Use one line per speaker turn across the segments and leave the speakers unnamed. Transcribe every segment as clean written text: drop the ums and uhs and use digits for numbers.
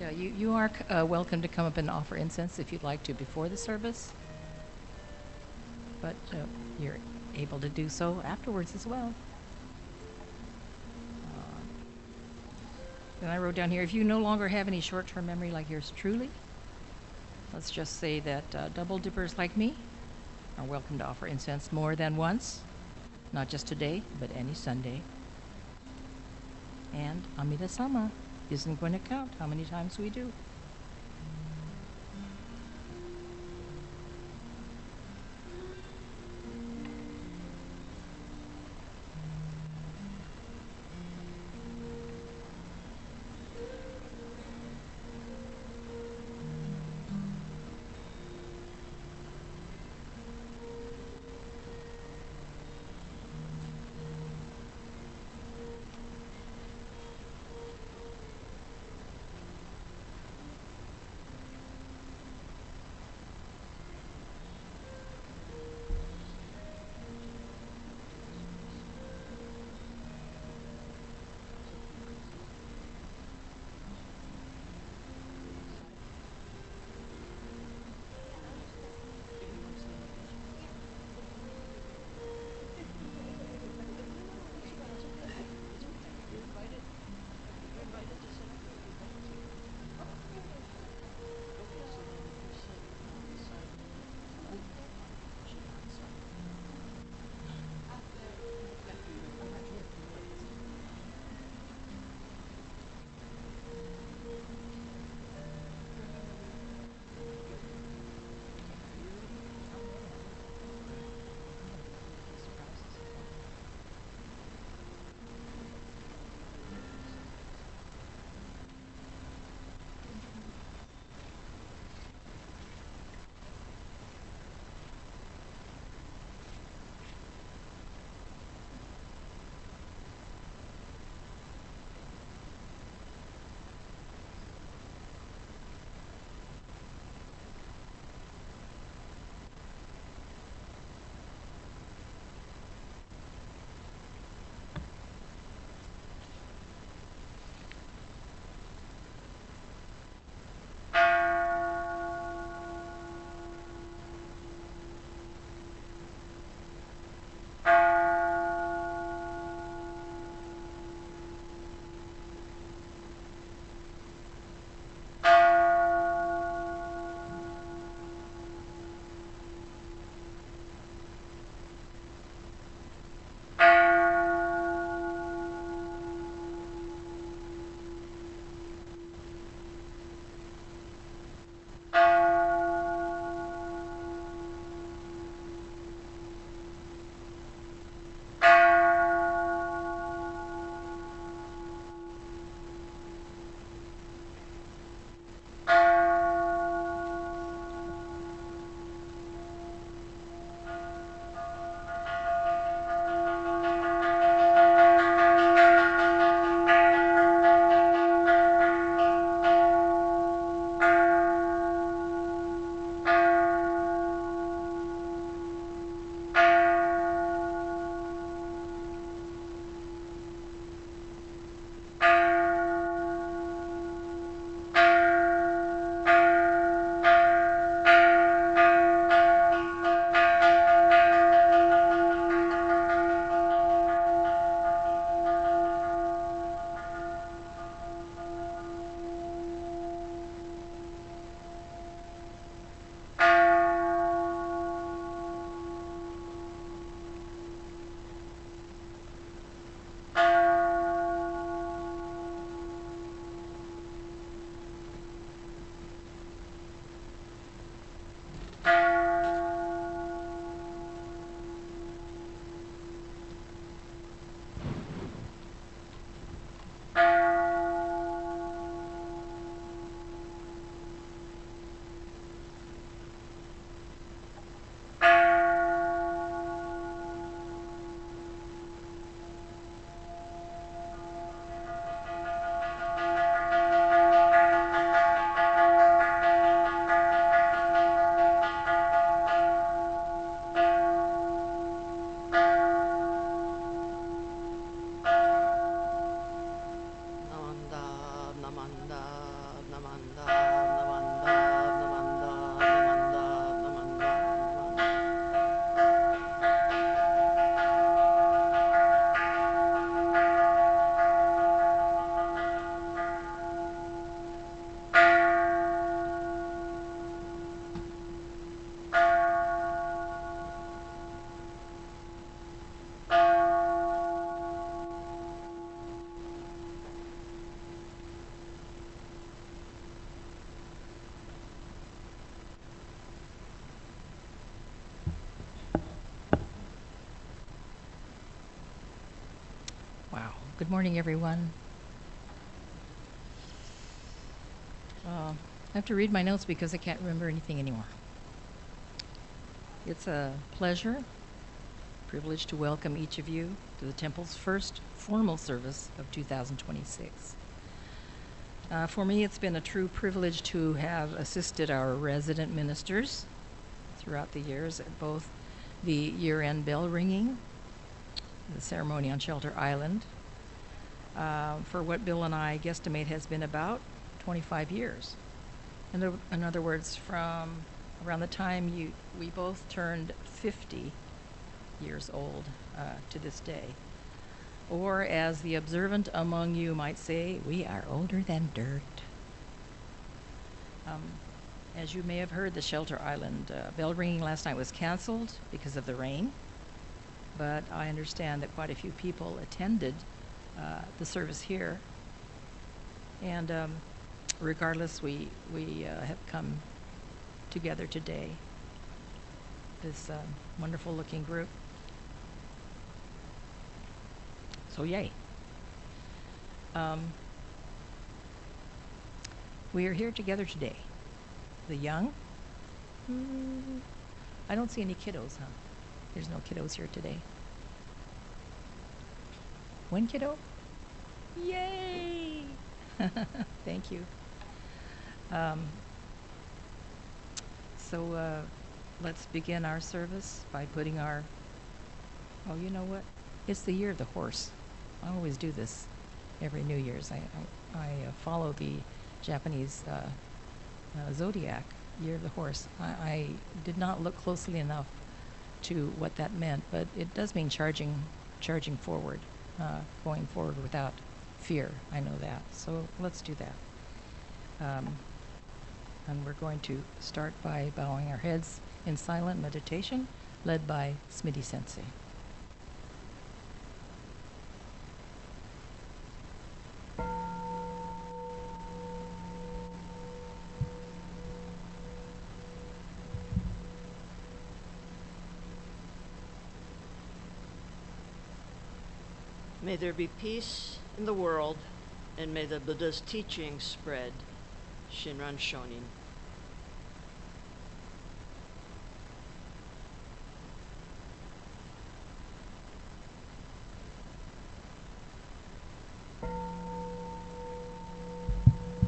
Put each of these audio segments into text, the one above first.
you are welcome to come up and offer incense if you'd like to before the service, but you're able to do so afterwards as well. Then I wrote down here, if you no longer have any short-term memory like yours truly, let's just say that double dippers like me are welcome to offer incense more than once, not just today, but any Sunday. And Amida-sama isn't going to count how many times we do. Good morning, everyone. I have to read my notes because I can't remember anything anymore. It's a pleasure, privilege to welcome each of you to the Temple's first formal service of 2026. For me, it's been a true privilege to have assisted our resident ministers throughout the years at both the year-end bell ringing, the ceremony on Shelter Island, for what Bill and I guesstimate has been about 25 years. In other words, from around the time we both turned 50 years old to this day. Or as the observant among you might say, we are older than dirt. As you may have heard, the Shelter Island bell ringing last night was canceled because of the rain, but I understand that quite a few people attended the service here. And regardless, we have come together today, this wonderful looking group. So yay. We are here together today. The young? I don't see any kiddos, huh? There's no kiddos here today. One kiddo? Yay! Thank you. So let's begin our service by putting our, oh, you know what? It's the year of the horse. I always do this every New Year's. I follow the Japanese zodiac, year of the horse. I did not look closely enough to what that meant, but it does mean charging forward, going forward without fear. I know that. So let's do that. And we're going to start by bowing our heads in silent meditation, led by Smitty Sensei.
May there be peace in the world, and may the Buddha's teachings spread. Shinran Shonin.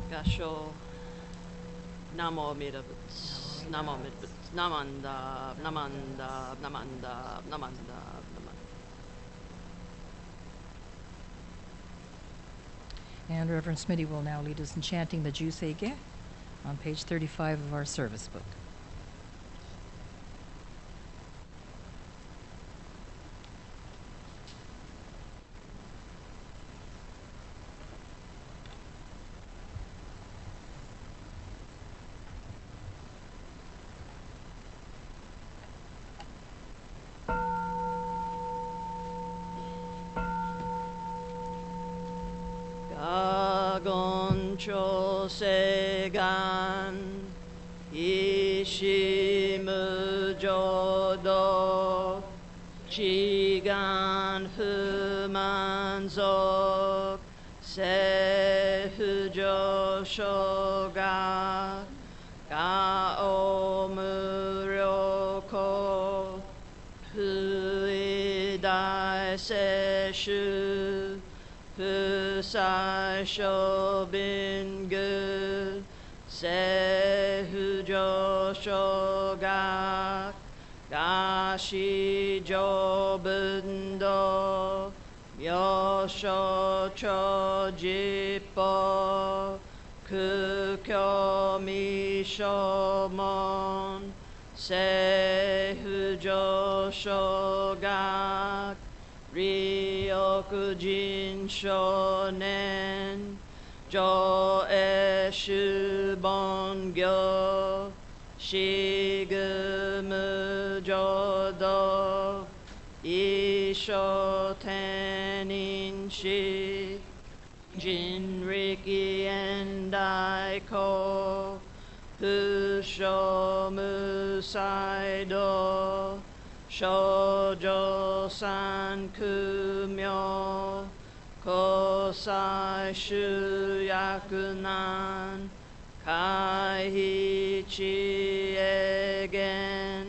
Gasho Namo Amida Butsu, Namo Amida Butsu, Namanda, Namanda, Namanda, Namanda, Namanda.
And Reverend Smitty will now lead us in chanting the Jusei-ge on page 35 of our service book.
Goncho Segan Ishimu Jodo Chigan Fumanzok Sefujo Shoga Gao Muryoko Fuidai Seshu Fusai Shobingu Sehujo Shogak Gashi Jobundo Myosho Chojipo Kukyo Mishomon Sehujo Shogak Ryokujin Shonen Jo Eshu Bongyo Shigumu Jodo Isho Tenin Shi Jinriki Endaiko Fusho Musaido Shoujo San Kumyo Kosai Shuyakunan Kaihichi Egen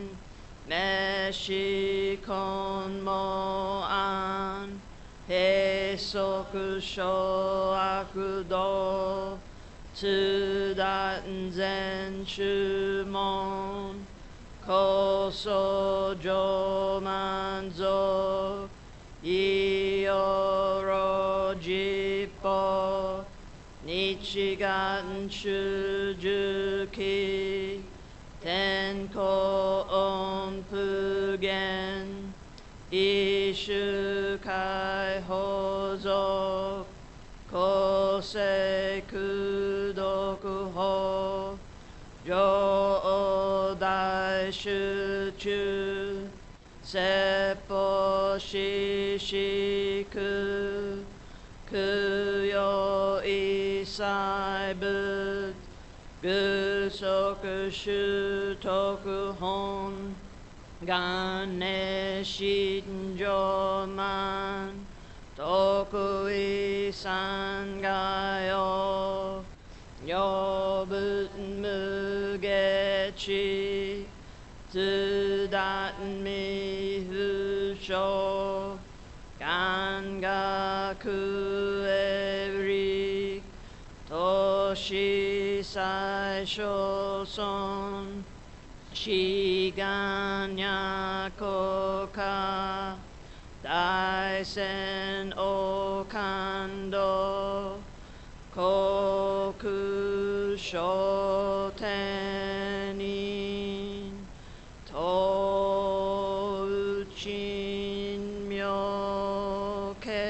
Meshi Konmo An Heisoku Shoakudo Tsudaten Zen Shumon Koso Jomanzo Ioro Jippo Nichigaten Shujuki Tenko Onpugen Ishukai Hozo Kosei Kudoku Ho Jōdai Shuchu Seppo Shishiku Kuyo Isai Bud Gusoku Shutoku Hon Gane Shinjo Man Toku Isan Gayo Yobuten Mugechi Tsudaten Mihusho Gangaku Eri Toshi Sai Shoson Shiganya Koka Daisen Okando Koku Shotenin Touchin Myoke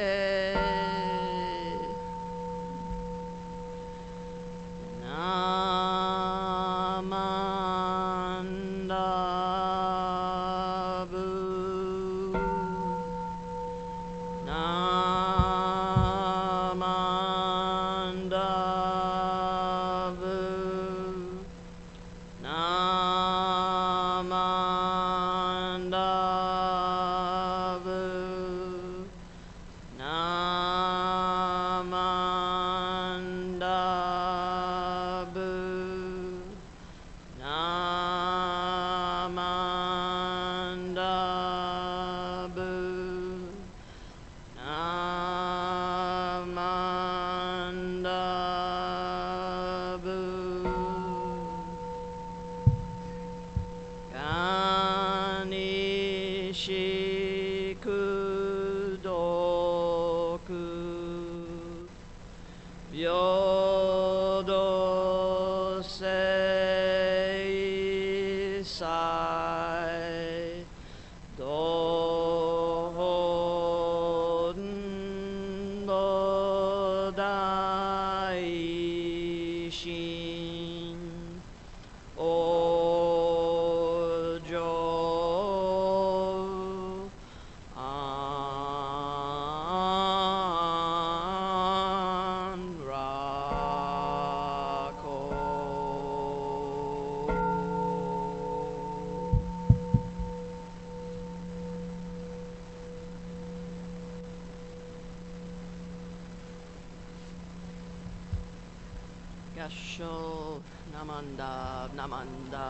Gasho Namanda Namanda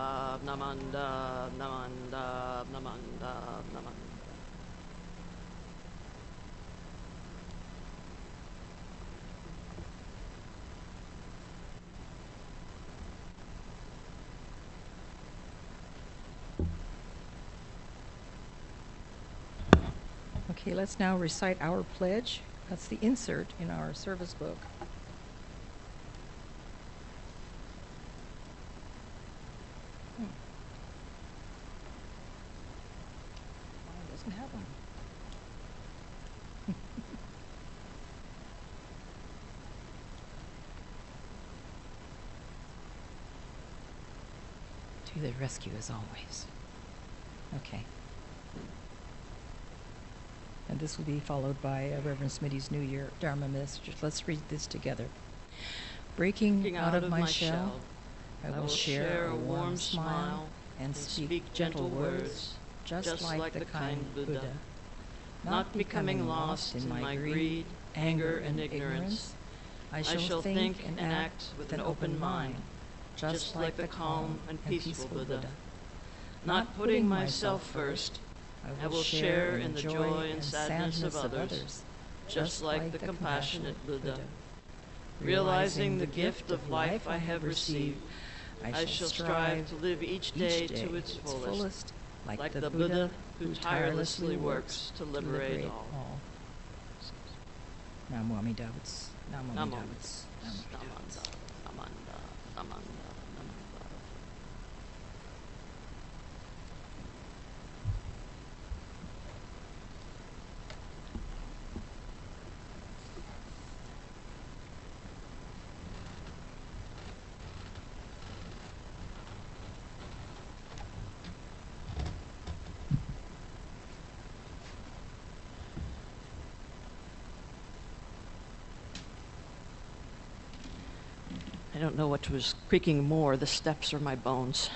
Namanda Namanda Namanda Namanda.
Okay, let's now recite our pledge. That's the insert in our service book. Mine doesn't have one. To the rescue as always. Okay. And this will be followed by Reverend Smitty's New Year Dharma message. Let's read this together. Breaking out of my shell, I will share a warm smile and speak gentle words, just like the kind Buddha.
not becoming lost in my greed, anger, and ignorance. I shall think and act with an open mind, just like the calm and peaceful Buddha. Not putting myself first, I will share in the joy and sadness of others, just like the compassionate Buddha. Realizing the gift of life I have received, I shall strive to live each day to its fullest, like the Buddha who tirelessly works to liberate all.
Namo Amida Butsu. Namo Amida
Namo.
Butsu. Namo Amida Butsu.
Namanda, namanda, namanda. I don't know what was creaking more, the steps or my bones.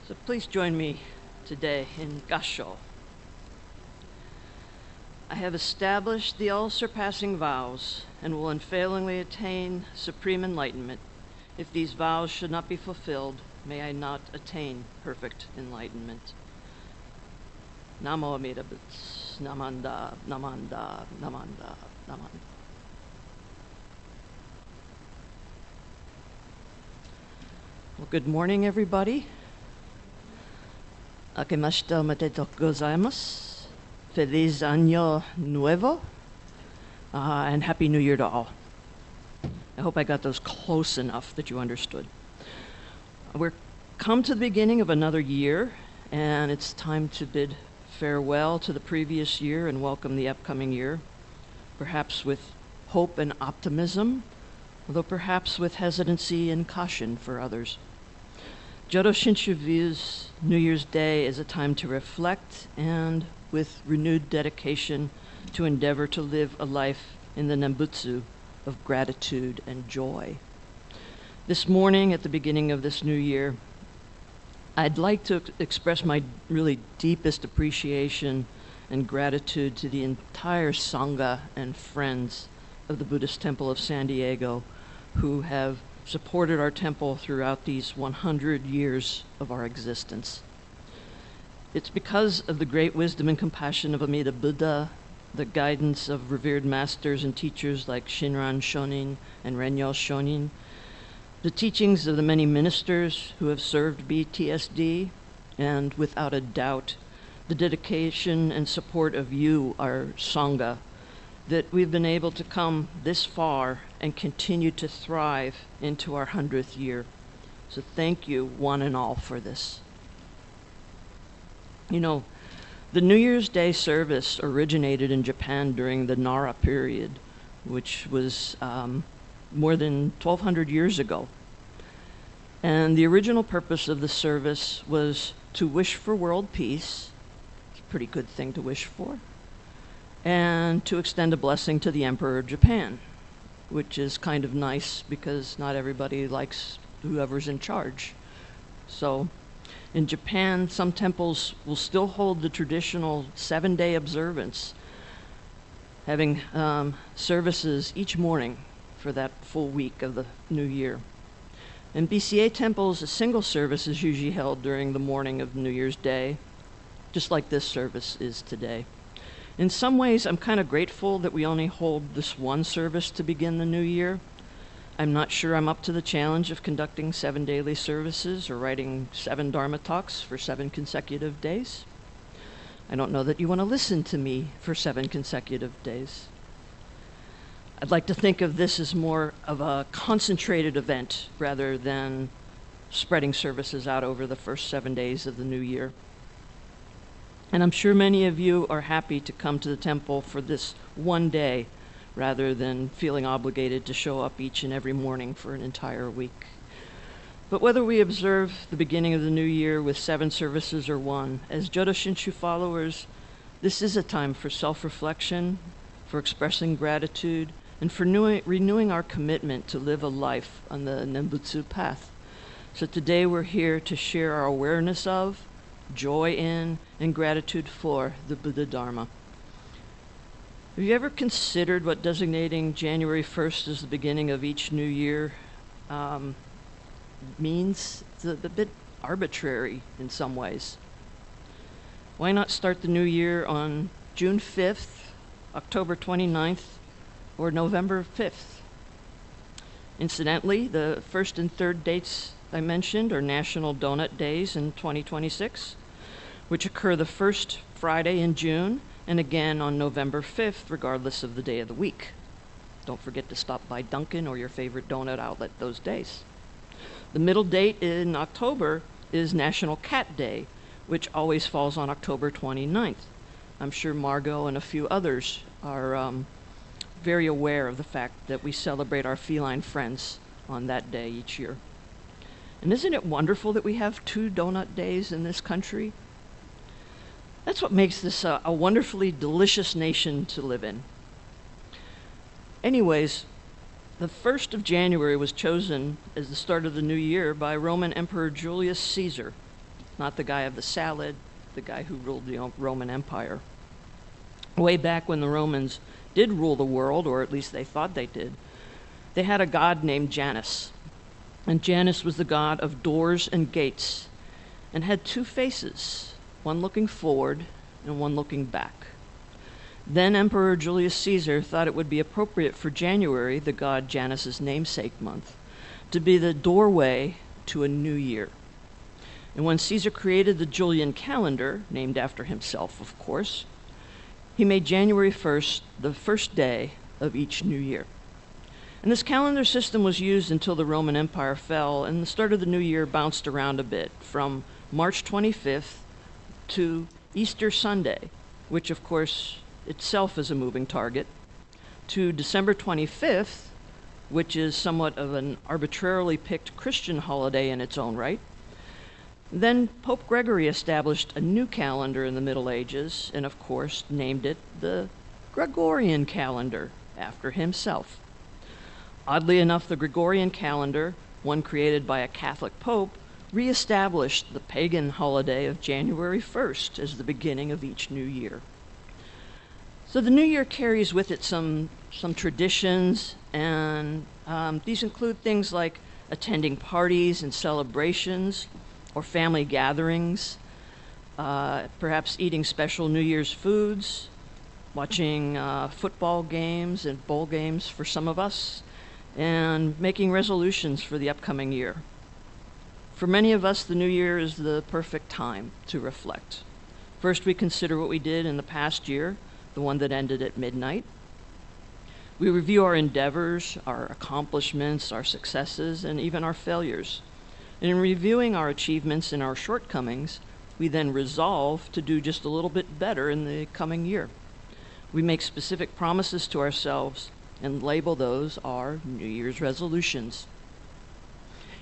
So please join me today in Gassho. I have established the all-surpassing vows and will unfailingly attain supreme enlightenment. If these vows should not be fulfilled, may I not attain perfect enlightenment. Namo Amida Butsu. Namanda, namanda, namanda, namanda. Well, good morning, everybody. Akemashita omedetou gozaimasu. Feliz año nuevo. And Happy New Year to all. I hope I got those close enough that you understood. We're come to the beginning of another year, and it's time to bid farewell to the previous year and welcome the upcoming year, perhaps with hope and optimism, although perhaps with hesitancy and caution for others. Jodo Shinshu views New Year's Day as a time to reflect and, with renewed dedication, to endeavor to live a life in the Nembutsu of gratitude and joy. This morning, at the beginning of this new year, I'd like to express my really deepest appreciation and gratitude to the entire Sangha and friends of the Buddhist Temple of San Diego who have supported our temple throughout these 100 years of our existence. It's because of the great wisdom and compassion of Amida Buddha, the guidance of revered masters and teachers like Shinran Shonin and Renyo Shonin, the teachings of the many ministers who have served BTSD, and without a doubt, the dedication and support of you, our Sangha, that we've been able to come this far and continue to thrive into our 100th year. So thank you, one and all, for this. You know, the New Year's Day service originated in Japan during the Nara period, which was more than 1,200 years ago. And the original purpose of the service was to wish for world peace. It's a pretty good thing to wish for. And to extend a blessing to the Emperor of Japan, which is kind of nice because not everybody likes whoever's in charge. So in Japan, some temples will still hold the traditional 7-day observance, having services each morning for that full week of the new year. In BCA temples, a single service is usually held during the morning of New Year's Day, just like this service is today. In some ways, I'm kind of grateful that we only hold this one service to begin the new year. I'm not sure I'm up to the challenge of conducting 7 daily services or writing 7 Dharma talks for 7 consecutive days. I don't know that you want to listen to me for 7 consecutive days. I'd like to think of this as more of a concentrated event rather than spreading services out over the first 7 days of the new year. And I'm sure many of you are happy to come to the temple for this one day rather than feeling obligated to show up each and every morning for an entire week. But whether we observe the beginning of the new year with 7 services or 1, as Jodo Shinshu followers, this is a time for self-reflection, for expressing gratitude, and for renewing our commitment to live a life on the Nembutsu path. So today we're here to share our awareness of, joy in, and gratitude for the Buddha Dharma. Have you ever considered what designating January 1st as the beginning of each new year means? It's a bit arbitrary in some ways. Why not start the new year on June 5th, October 29th, or November 5th? Incidentally, the first and third dates I mentioned are National Donut Days in 2026, which occur the first Friday in June and again on November 5th, regardless of the day of the week. Don't forget to stop by Dunkin' or your favorite donut outlet those days. The middle date in October is National Cat Day, which always falls on October 29th. I'm sure Margot and a few others are very aware of the fact that we celebrate our feline friends on that day each year. And isn't it wonderful that we have 2 donut days in this country? That's what makes this a wonderfully delicious nation to live in. Anyways, the 1st of January was chosen as the start of the new year by Roman Emperor Julius Caesar, not the guy of the salad, the guy who ruled the Roman Empire. Way back when the Romans did rule the world, or at least they thought they did, they had a god named Janus. And Janus was the god of doors and gates, and had 2 faces, one looking forward and one looking back. Then Emperor Julius Caesar thought it would be appropriate for January, the god Janus's namesake month, to be the doorway to a new year. And when Caesar created the Julian calendar, named after himself, of course, he made January 1st the first day of each new year. And this calendar system was used until the Roman Empire fell, and the start of the new year bounced around a bit, from March 25th to Easter Sunday, which of course itself is a moving target, to December 25th, which is somewhat of an arbitrarily picked Christian holiday in its own right. Then Pope Gregory established a new calendar in the Middle Ages, and of course named it the Gregorian calendar, after himself. Oddly enough, the Gregorian calendar, one created by a Catholic pope, re-established the pagan holiday of January 1st as the beginning of each new year. So the new year carries with it some traditions, and these include things like attending parties and celebrations, or family gatherings, perhaps eating special New Year's foods, watching football games and bowl games for some of us, and making resolutions for the upcoming year. For many of us, the new year is the perfect time to reflect. First, we consider what we did in the past year, the one that ended at midnight. We review our endeavors, our accomplishments, our successes, and even our failures. And in reviewing our achievements and our shortcomings, we then resolve to do just a little bit better in the coming year. We make specific promises to ourselves and label those our New Year's resolutions.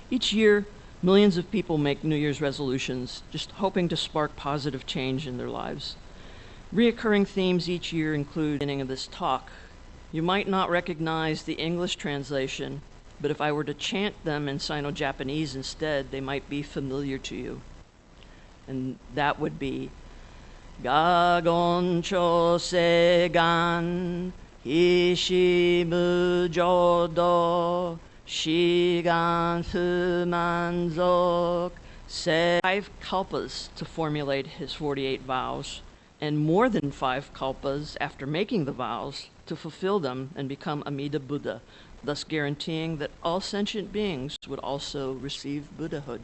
Each year, millions of people make New Year's resolutions, just hoping to spark positive change in their lives. Reoccurring themes each year include the beginning of this talk. You might not recognize the English translation, but if I were to chant them in Sino-Japanese instead, they might be familiar to you. And that would be Gagon Chosegan Ishimu Jodo Shigan Fumanzok. 5 kalpas to formulate his 48 vows, and more than 5 kalpas after making the vows to fulfill them and become Amida Buddha, thus guaranteeing that all sentient beings would also receive Buddhahood.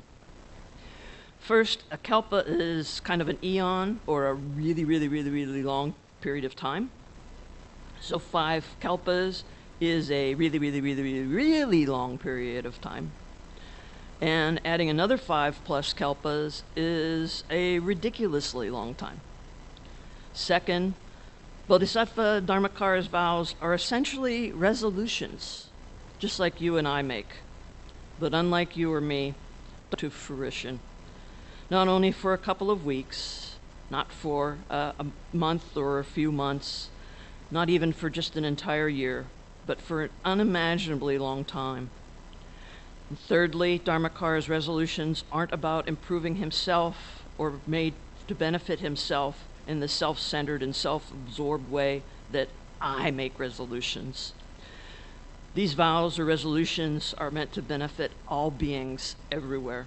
First, a kalpa is kind of an eon, or a really long period of time. So 5 kalpas is a really long period of time. And adding another 5 plus kalpas is a ridiculously long time. Second, Bodhisattva Dharmakara's vows are essentially resolutions, just like you and I make, but unlike you or me, to fruition. Not only for a couple of weeks, not for a month or a few months, not even for just an entire year, but for an unimaginably long time. And thirdly, Dharmakara's resolutions aren't about improving himself or made to benefit himself in the self-centered and self-absorbed way that I make resolutions. These vows or resolutions are meant to benefit all beings everywhere.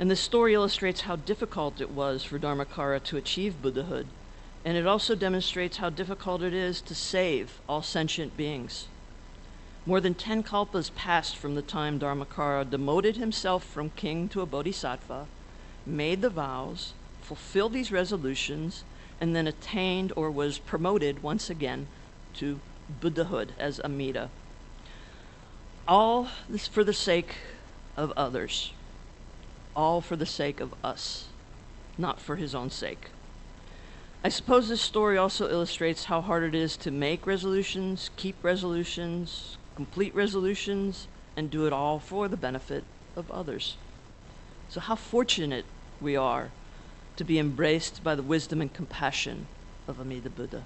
And this story illustrates how difficult it was for Dharmakara to achieve Buddhahood, and it also demonstrates how difficult it is to save all sentient beings. More than 10 kalpas passed from the time Dharmakara demoted himself from king to a bodhisattva, made the vows, fulfilled these resolutions, and then attained or was promoted once again to Buddhahood as Amida. All this for the sake of others. All for the sake of us, not for his own sake. I suppose this story also illustrates how hard it is to make resolutions, keep resolutions, complete resolutions, and do it all for the benefit of others. So how fortunate we are to be embraced by the wisdom and compassion of Amida Buddha.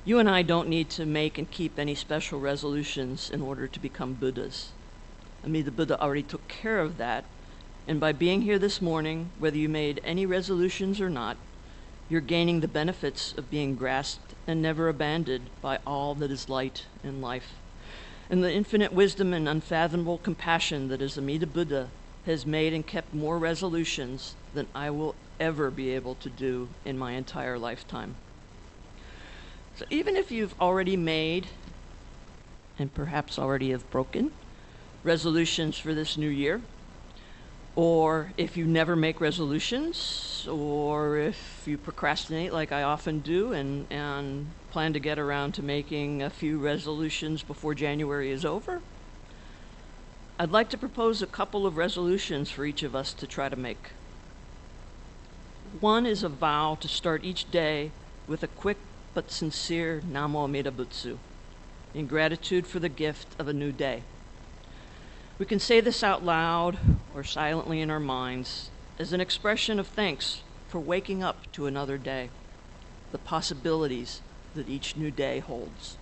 You and I don't need to make and keep any special resolutions in order to become Buddhas. Amida Buddha already took care of that, and by being here this morning, whether you made any resolutions or not, you're gaining the benefits of being grasped and never abandoned by all that is light in life. And the infinite wisdom and unfathomable compassion that is Amida Buddha has made and kept more resolutions than I will ever be able to do in my entire lifetime. So even if you've already made, and perhaps already have broken, resolutions for this new year, or if you never make resolutions, or if you procrastinate like I often do and plan to get around to making a few resolutions before January is over, I'd like to propose a couple of resolutions for each of us to try to make. One is a vow to start each day with a quick but sincere Namo Amida Butsu, in gratitude for the gift of a new day. We can say this out loud or silently in our minds as an expression of thanks for waking up to another day, the possibilities that each new day holds.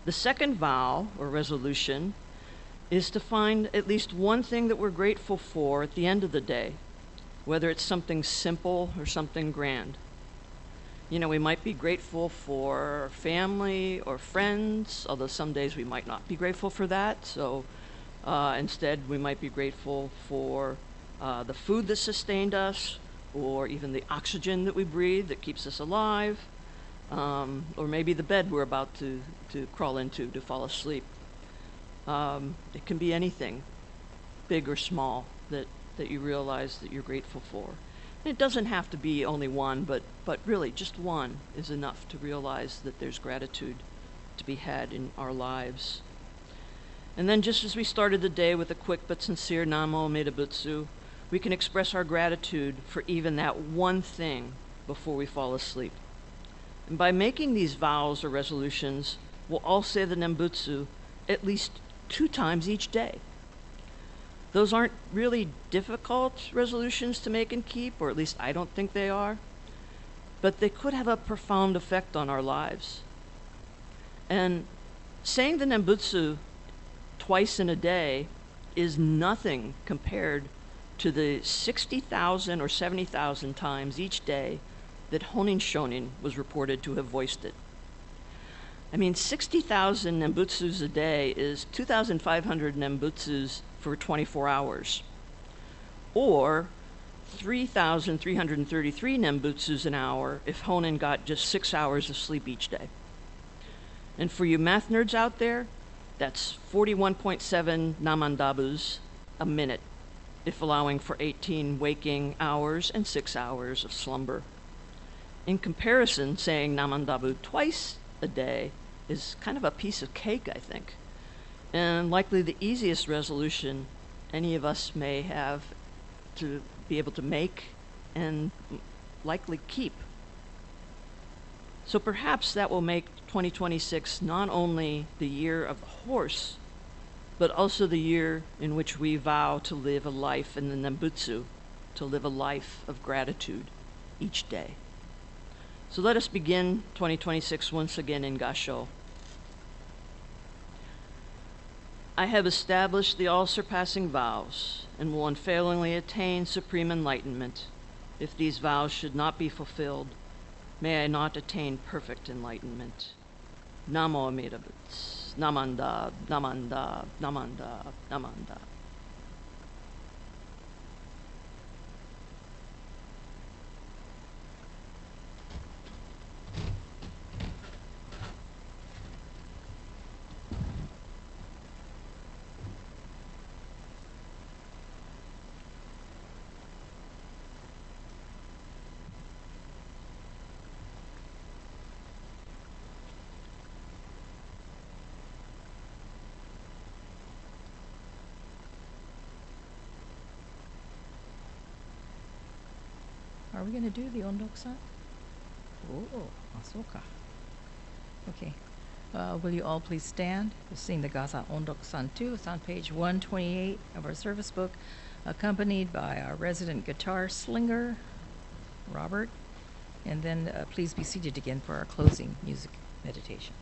The second vow or resolution is to find at least one thing that we're grateful for at the end of the day, whether it's something simple or something grand. You know, we might be grateful for family or friends, although some days we might not be grateful for that. So instead, we might be grateful for the food that sustained us, or even the oxygen that we breathe that keeps us alive, or maybe the bed we're about to crawl into to fall asleep. It can be anything, big or small, that you realize that you're grateful for. And it doesn't have to be only one, but really just one is enough to realize that there's gratitude to be had in our lives. And then just as we started the day with a quick but sincere Namo Amida Butsu, we can express our gratitude for even that one thing before we fall asleep. And by making these vows or resolutions, we'll all say the Nembutsu at least 2 times each day. Those aren't really difficult resolutions to make and keep, or at least I don't think they are, but they could have a profound effect on our lives. And saying the Nembutsu twice in a day is nothing compared to the 60,000 or 70,000 times each day that Honin Shonin was reported to have voiced it. I mean, 60,000 Nembutsus a day is 2,500 Nembutsus for 24 hours, or 3,333 Nembutsus an hour if Honin got just 6 hours of sleep each day. And for you math nerds out there, that's 41.7 Namandabus a minute, if allowing for 18 waking hours and 6 hours of slumber. In comparison, saying Namandabu twice a day is kind of a piece of cake, I think, and likely the easiest resolution any of us may have to be able to make and likely keep. So perhaps that will make 2026 not only the year of the horse, but also the year in which we vow to live a life in the Nembutsu, to live a life of gratitude each day. So let us begin 2026 once again in Gasho I have established the all-surpassing vows and will unfailingly attain supreme enlightenment. If these vows should not be fulfilled, may I not attain perfect enlightenment. Namo Amida Butsu. Namanda, Namanda, Namanda, Namanda.
Are we going to do the Ondok-san? Oh, Asoka. Okay. Will you all please stand? We'll sing the Gaza Ondok-san 2. It's on page 128 of our service book, accompanied by our resident guitar slinger, Robert. And then please be seated again for our closing music meditation.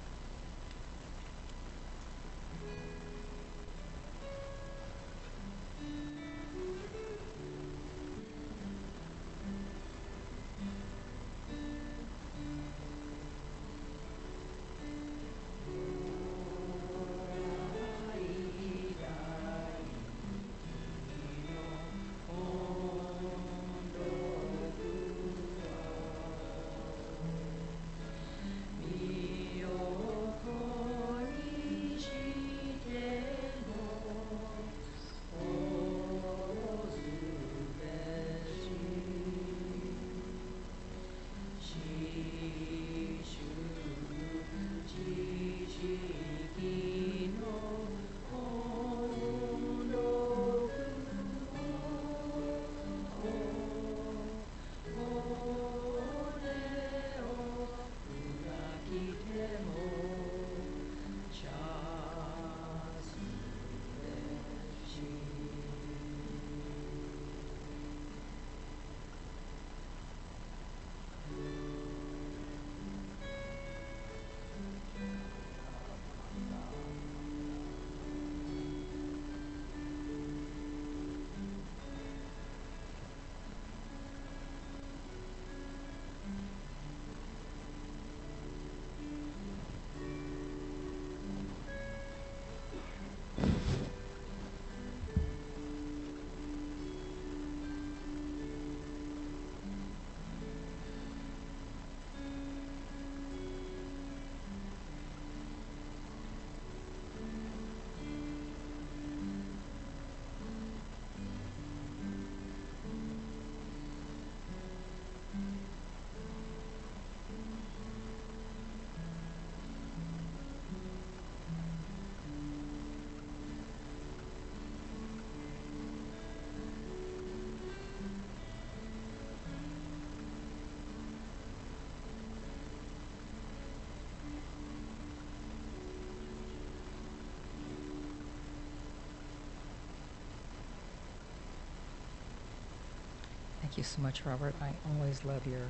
Thank you so much, Robert. I always love your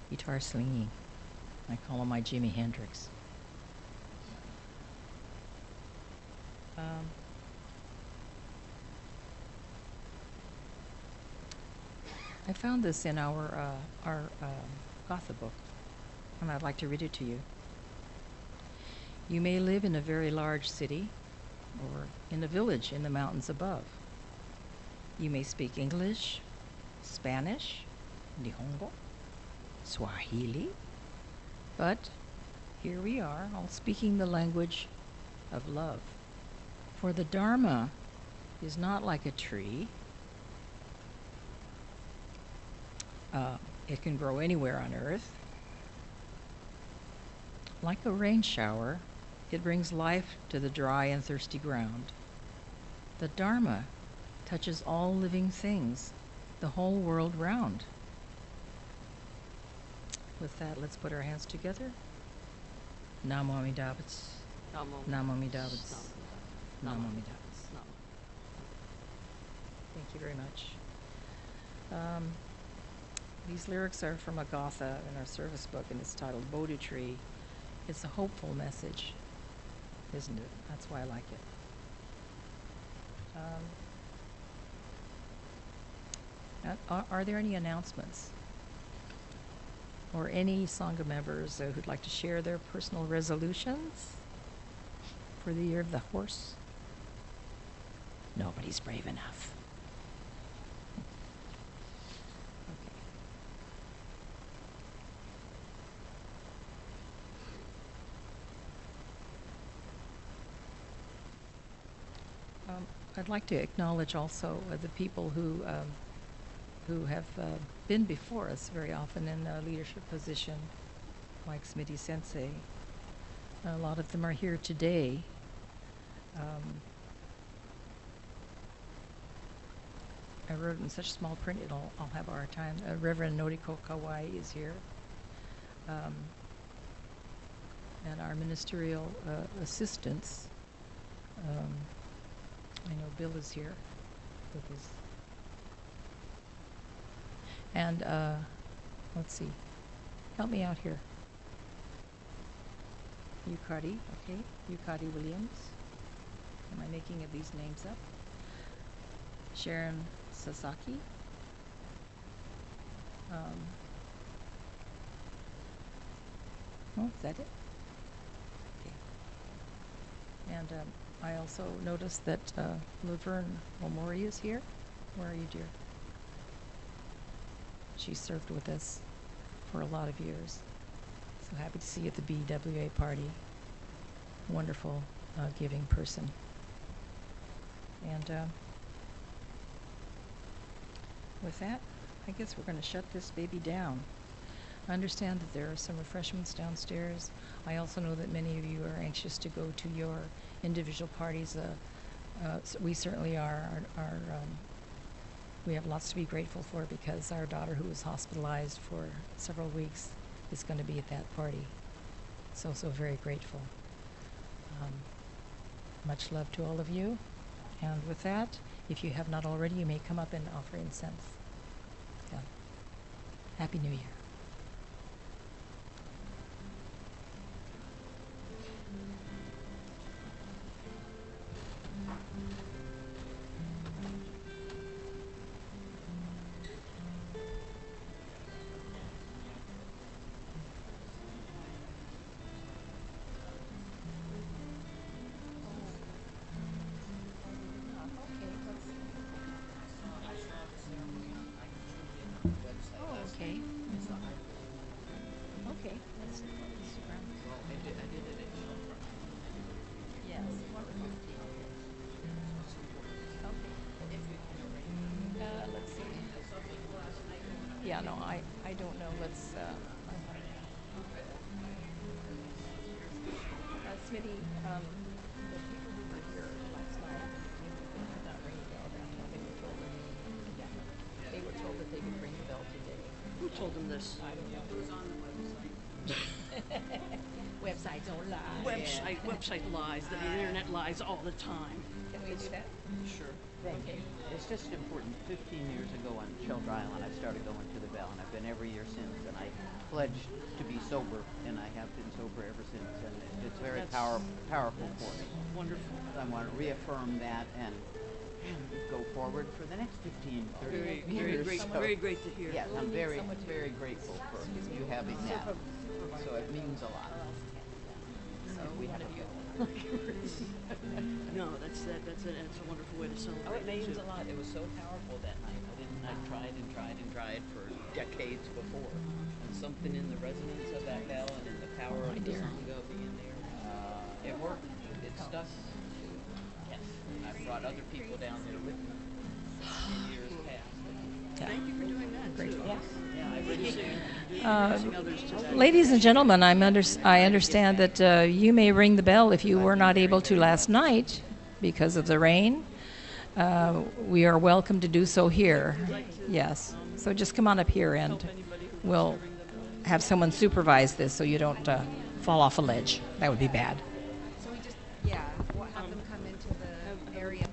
guitar slinging. I call him my Jimi Hendrix. I found this in our Gotha book, and I'd like to read it to you. You may live in a very large city or in a village in the mountains above. You may speak English, Spanish, Nihongo, Swahili, but here we are, all speaking the language of love. For the Dharma is not like a tree. It can grow anywhere on earth. Like a rain shower, it brings life to the dry and thirsty ground. The Dharma touches all living things, the whole world round. With that, let's put our hands together. Namo Amida Butsu. Namo Amida Butsu. Namo Amida Butsu. Thank you very much. These lyrics are from a Gotha in our service book, and it's titled Bodhi Tree. It's a hopeful message, isn't it? That's why I like it. Are there any announcements? Or any Sangha members who'd like to share their personal resolutions for the year of the horse? Nobody's brave enough. Okay. I'd like to acknowledge also the people who have been before us very often in a leadership position, like Smitty Sensei. A lot of them are here today. I wrote in such small print, I'll have a hard time. Reverend Noriko Kawai is here. And our ministerial assistants. I know Bill is here with his. And let's see. Help me out here. Yukari, okay. Yukari Williams. Am I making these names up? Sharon Sasaki. Oh, is that it? Okay. And I also noticed that Laverne Omori is here. Where are you, dear? She served with us for a lot of years. So happy to see you at the BWA party. Wonderful, giving person. And with that, I guess we're going to shut this baby down. I understand that there are some refreshments downstairs. I also know that many of you are anxious to go to your individual parties. So we certainly are. We have lots to be grateful for because our daughter, who was hospitalized for several weeks, is going to be at that party. So very grateful. Much love to all of you. And with that, if you have not already, you may come up and offer incense. Yeah. Happy New Year. Yeah, no, I don't know. Let's, Smitty, the people who were here last night, they could not ring the bell. They were told that they could ring the bell today.
Who told them this?
I don't know. It was on the website. Websites don't lie.
Website lies. The internet lies all the time.
Can we do that?
Sure.
Thank you. It's just important. 15 years ago on Shelter Island, I started going to the Bell, and I've been every year since. And I pledged to be sober, and I have been sober ever since. And it's very powerful for me.
Wonderful.
I want to reaffirm that and go forward for the next 15, 30 years.
Very great to hear.
Yes, I'm very, very grateful for you having that. So it means a lot.
So
we have a
No, that's a wonderful way to celebrate.
Oh, it means a lot. It was so powerful that night. I tried for decades before. And something in the resonance of that bell and in the power of the Sangha being there, it worked. It stuck. Yes. I brought other people down there with me in years past.
Yeah.
Thank you for doing that.
Great.
Too.
Yes. Yeah, I really
Introducing others to that.
Ladies and gentlemen, I understand that you may ring the bell if you were not able to last night because of the rain. We are welcome to do so here. Yes. So just come on up here and we'll have someone supervise this so you don't fall off a ledge. That would be bad.
So we just, have them come into the area